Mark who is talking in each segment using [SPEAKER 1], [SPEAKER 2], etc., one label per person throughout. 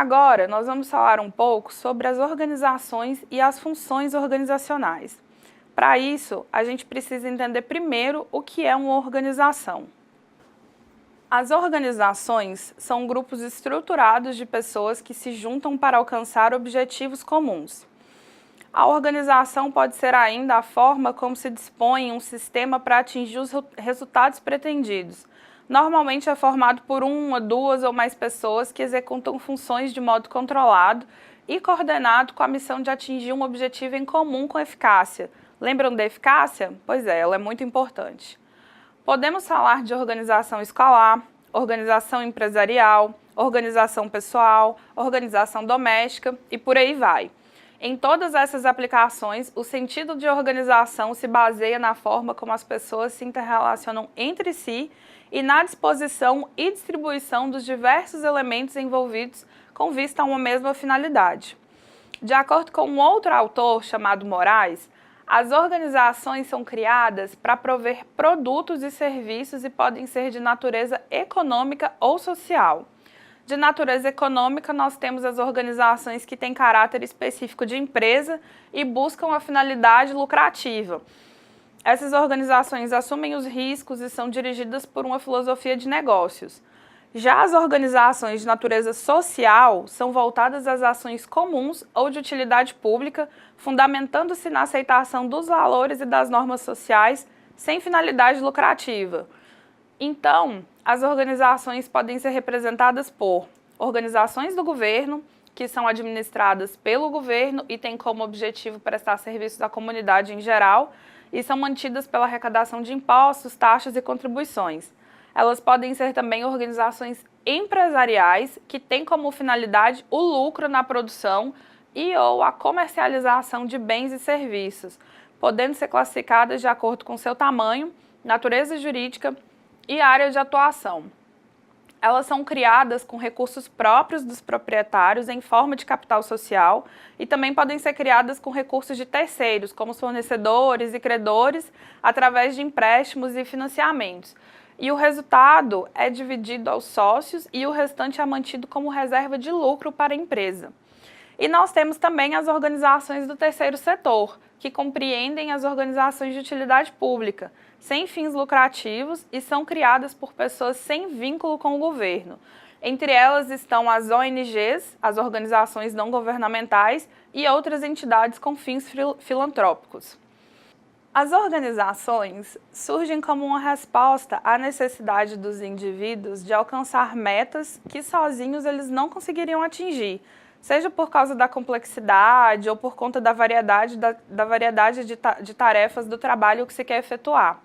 [SPEAKER 1] Agora, nós vamos falar um pouco sobre as organizações e as funções organizacionais. Para isso, a gente precisa entender primeiro o que é uma organização. As organizações são grupos estruturados de pessoas que se juntam para alcançar objetivos comuns. A organização pode ser ainda a forma como se dispõe um sistema para atingir os resultados pretendidos. Normalmente é formado por uma, duas ou mais pessoas que executam funções de modo controlado e coordenado com a missão de atingir um objetivo em comum com eficácia. Lembram da eficácia? Pois é, ela é muito importante. Podemos falar de organização escolar, organização empresarial, organização pessoal, organização doméstica e por aí vai. Em todas essas aplicações, o sentido de organização se baseia na forma como as pessoas se interrelacionam entre si e na disposição e distribuição dos diversos elementos envolvidos com vista a uma mesma finalidade. De acordo com um outro autor chamado Moraes, as organizações são criadas para prover produtos e serviços e podem ser de natureza econômica ou social. De natureza econômica, nós temos as organizações que têm caráter específico de empresa e buscam a finalidade lucrativa. Essas organizações assumem os riscos e são dirigidas por uma filosofia de negócios. Já as organizações de natureza social são voltadas às ações comuns ou de utilidade pública, fundamentando-se na aceitação dos valores e das normas sociais sem finalidade lucrativa. Então, as organizações podem ser representadas por organizações do governo, que são administradas pelo governo e têm como objetivo prestar serviços à comunidade em geral, e são mantidas pela arrecadação de impostos, taxas e contribuições. Elas podem ser também organizações empresariais que têm como finalidade o lucro na produção e ou a comercialização de bens e serviços, podendo ser classificadas de acordo com seu tamanho, natureza jurídica e área de atuação. Elas são criadas com recursos próprios dos proprietários em forma de capital social e também podem ser criadas com recursos de terceiros, como os fornecedores e credores, através de empréstimos e financiamentos. E o resultado é dividido aos sócios e o restante é mantido como reserva de lucro para a empresa. E nós temos também as organizações do terceiro setor, que compreendem as organizações de utilidade pública, sem fins lucrativos e são criadas por pessoas sem vínculo com o governo. Entre elas estão as ONGs, as organizações não governamentais e outras entidades com fins filantrópicos. As organizações surgem como uma resposta à necessidade dos indivíduos de alcançar metas que sozinhos eles não conseguiriam atingir, seja por causa da complexidade ou por conta da variedade de tarefas do trabalho que se quer efetuar.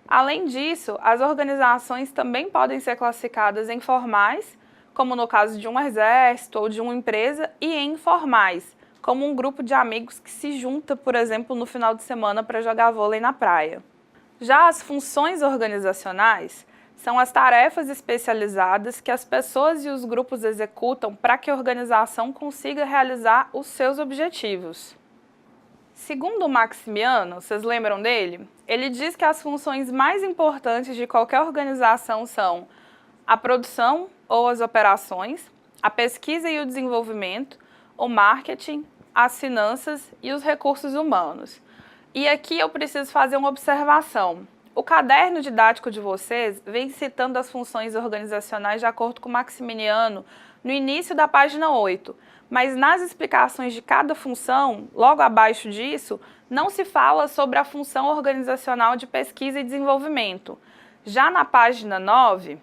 [SPEAKER 1] Além disso, as organizações também podem ser classificadas em formais, como no caso de um exército ou de uma empresa, e em informais, como um grupo de amigos que se junta, por exemplo, no final de semana para jogar vôlei na praia. Já as funções organizacionais são as tarefas especializadas que as pessoas e os grupos executam para que a organização consiga realizar os seus objetivos. Segundo Maximiano, vocês lembram dele? Ele diz que as funções mais importantes de qualquer organização são a produção ou as operações, a pesquisa e o desenvolvimento, o marketing, as finanças e os recursos humanos. E aqui eu preciso fazer uma observação. O caderno didático de vocês vem citando as funções organizacionais de acordo com Maximiano no início da página 8, mas nas explicações de cada função, logo abaixo disso, não se fala sobre a função organizacional de pesquisa e desenvolvimento. Já na página 9,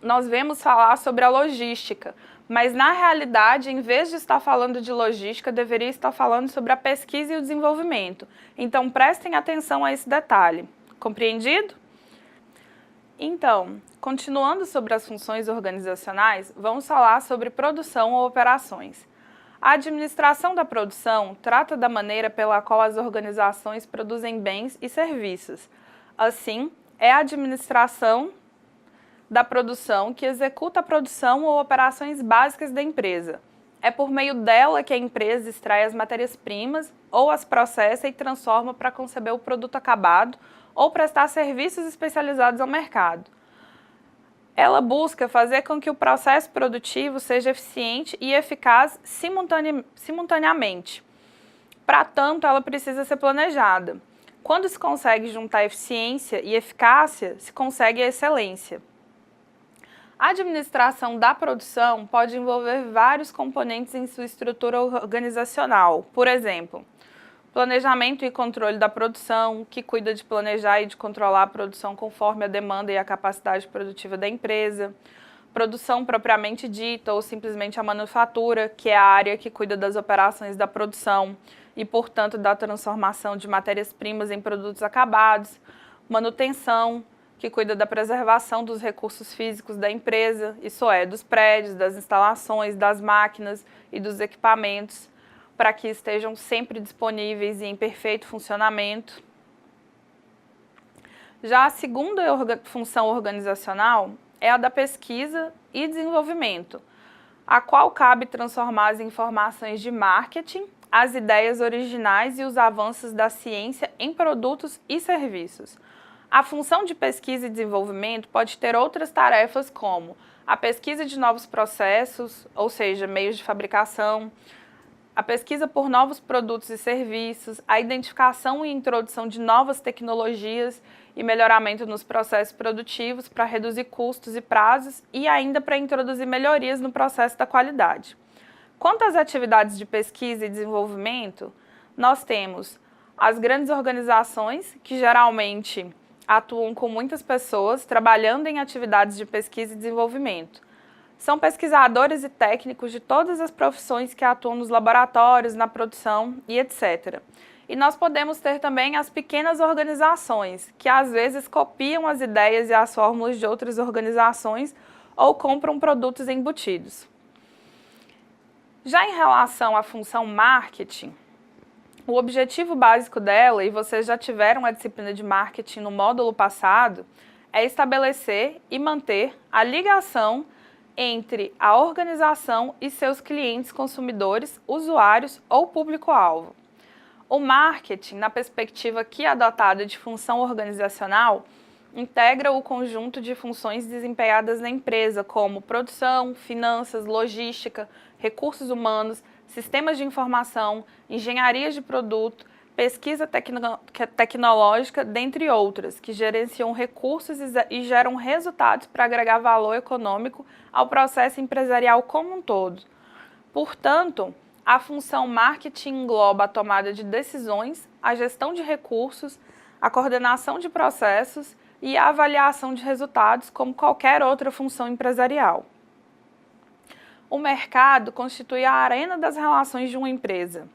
[SPEAKER 1] nós vemos falar sobre a logística, mas na realidade, em vez de estar falando de logística, deveria estar falando sobre a pesquisa e o desenvolvimento. Então, prestem atenção a esse detalhe. Compreendido? Então, continuando sobre as funções organizacionais, vamos falar sobre produção ou operações. A administração da produção trata da maneira pela qual as organizações produzem bens e serviços. Assim, é a administração da produção que executa a produção ou operações básicas da empresa. É por meio dela que a empresa extrai as matérias-primas ou as processa e transforma para conceber o produto acabado ou prestar serviços especializados ao mercado. Ela busca fazer com que o processo produtivo seja eficiente e eficaz simultaneamente. Para tanto, ela precisa ser planejada. Quando se consegue juntar eficiência e eficácia, se consegue a excelência. A administração da produção pode envolver vários componentes em sua estrutura organizacional. Por exemplo, planejamento e controle da produção, que cuida de planejar e de controlar a produção conforme a demanda e a capacidade produtiva da empresa. Produção propriamente dita ou simplesmente a manufatura, que é a área que cuida das operações da produção e, portanto, da transformação de matérias-primas em produtos acabados. Manutenção, que cuida da preservação dos recursos físicos da empresa, isso é, dos prédios, das instalações, das máquinas e dos equipamentos, para que estejam sempre disponíveis e em perfeito funcionamento. Já a segunda função organizacional é a da pesquisa e desenvolvimento, a qual cabe transformar as informações de marketing, as ideias originais e os avanços da ciência em produtos e serviços. A função de pesquisa e desenvolvimento pode ter outras tarefas como a pesquisa de novos processos, ou seja, meios de fabricação, a pesquisa por novos produtos e serviços, a identificação e introdução de novas tecnologias e melhoramento nos processos produtivos para reduzir custos e prazos e ainda para introduzir melhorias no processo da qualidade. Quanto às atividades de pesquisa e desenvolvimento, nós temos as grandes organizações, que geralmente atuam com muitas pessoas trabalhando em atividades de pesquisa e desenvolvimento. São pesquisadores e técnicos de todas as profissões que atuam nos laboratórios, na produção e etc. E nós podemos ter também as pequenas organizações, que às vezes copiam as ideias e as fórmulas de outras organizações ou compram produtos embutidos. Já em relação à função marketing, o objetivo básico dela, e vocês já tiveram a disciplina de marketing no módulo passado, é estabelecer e manter a ligação entre a organização e seus clientes consumidores, usuários ou público-alvo. O marketing, na perspectiva aqui adotada de função organizacional, integra o conjunto de funções desempenhadas na empresa, como produção, finanças, logística, recursos humanos, sistemas de informação, engenharia de produto, pesquisa tecnológica, dentre outras, que gerenciam recursos e geram resultados para agregar valor econômico ao processo empresarial como um todo. Portanto, a função marketing engloba a tomada de decisões, a gestão de recursos, a coordenação de processos e a avaliação de resultados, como qualquer outra função empresarial. O mercado constitui a arena das relações de uma empresa.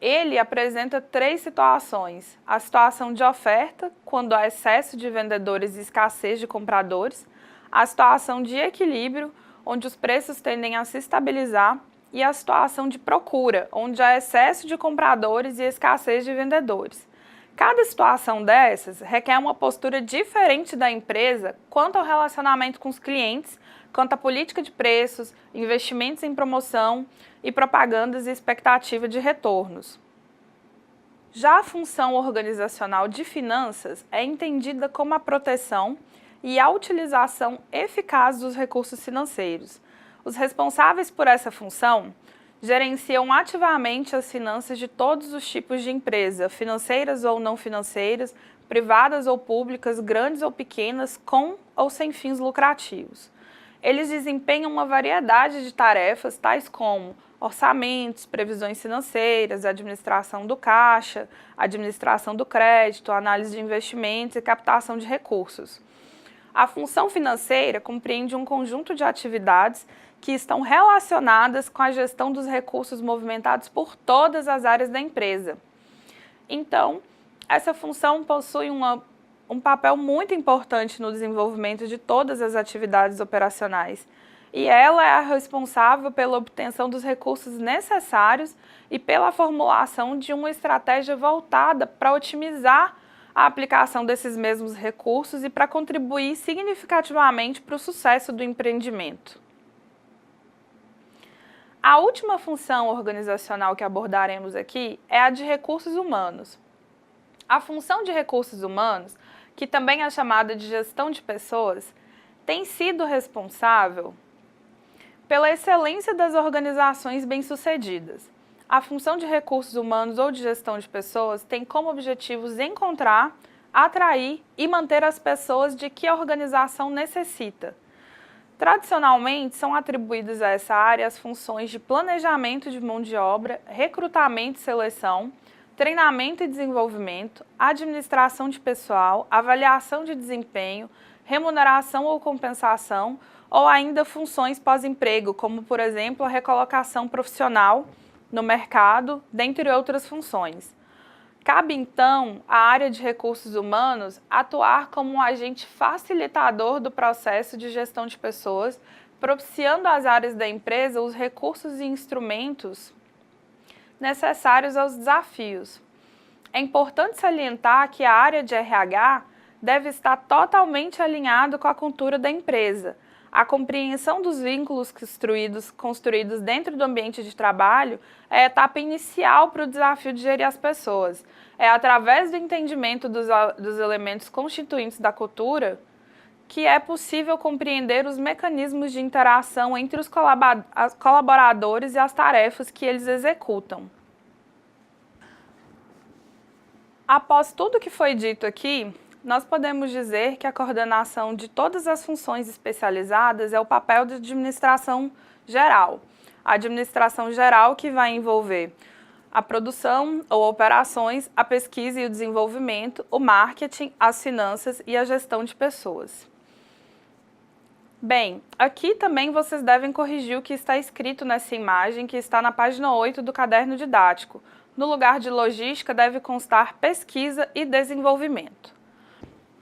[SPEAKER 1] Ele apresenta três situações: a situação de oferta, quando há excesso de vendedores e escassez de compradores, a situação de equilíbrio, onde os preços tendem a se estabilizar, e a situação de procura, onde há excesso de compradores e escassez de vendedores. Cada situação dessas requer uma postura diferente da empresa quanto ao relacionamento com os clientes, quanto à política de preços, investimentos em promoção e propagandas e expectativa de retornos. Já a função organizacional de finanças é entendida como a proteção e a utilização eficaz dos recursos financeiros. Os responsáveis por essa função gerenciam ativamente as finanças de todos os tipos de empresa, financeiras ou não financeiras, privadas ou públicas, grandes ou pequenas, com ou sem fins lucrativos. Eles desempenham uma variedade de tarefas, tais como orçamentos, previsões financeiras, administração do caixa, administração do crédito, análise de investimentos e captação de recursos. A função financeira compreende um conjunto de atividades que estão relacionadas com a gestão dos recursos movimentados por todas as áreas da empresa. Então, essa função possui um papel muito importante no desenvolvimento de todas as atividades operacionais, e ela é a responsável pela obtenção dos recursos necessários e pela formulação de uma estratégia voltada para otimizar a aplicação desses mesmos recursos e para contribuir significativamente para o sucesso do empreendimento. A última função organizacional que abordaremos aqui é a de recursos humanos. A função de recursos humanos, que também é chamada de gestão de pessoas, tem sido responsável pela excelência das organizações bem-sucedidas. A função de recursos humanos ou de gestão de pessoas tem como objetivos encontrar, atrair e manter as pessoas de que a organização necessita. Tradicionalmente, são atribuídas a essa área as funções de planejamento de mão de obra, recrutamento e seleção, treinamento e desenvolvimento, administração de pessoal, avaliação de desempenho, remuneração ou compensação, ou ainda funções pós-emprego, como, por exemplo, a recolocação profissional no mercado, dentre outras funções. Cabe, então, à área de recursos humanos atuar como um agente facilitador do processo de gestão de pessoas, propiciando às áreas da empresa os recursos e instrumentos necessários aos desafios. É importante salientar que a área de RH deve estar totalmente alinhada com a cultura da empresa. A compreensão dos vínculos construídos dentro do ambiente de trabalho é a etapa inicial para o desafio de gerir as pessoas. É através do entendimento dos elementos constituintes da cultura que é possível compreender os mecanismos de interação entre os colaboradores e as tarefas que eles executam. Após tudo que foi dito aqui, nós podemos dizer que a coordenação de todas as funções especializadas é o papel de administração geral. A administração geral que vai envolver a produção ou operações, a pesquisa e o desenvolvimento, o marketing, as finanças e a gestão de pessoas. Bem, aqui também vocês devem corrigir o que está escrito nessa imagem que está na página 8 do caderno didático. No lugar de logística deve constar pesquisa e desenvolvimento.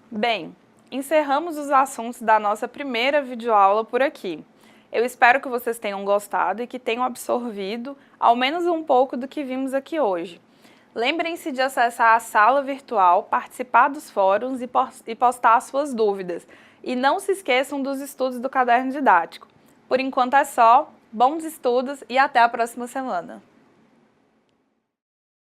[SPEAKER 1] Bem, encerramos os assuntos da nossa primeira videoaula por aqui. Eu espero que vocês tenham gostado e que tenham absorvido ao menos um pouco do que vimos aqui hoje. Lembrem-se de acessar a sala virtual, participar dos fóruns e postar suas dúvidas. E não se esqueçam dos estudos do caderno didático. Por enquanto é só, bons estudos e até a próxima semana!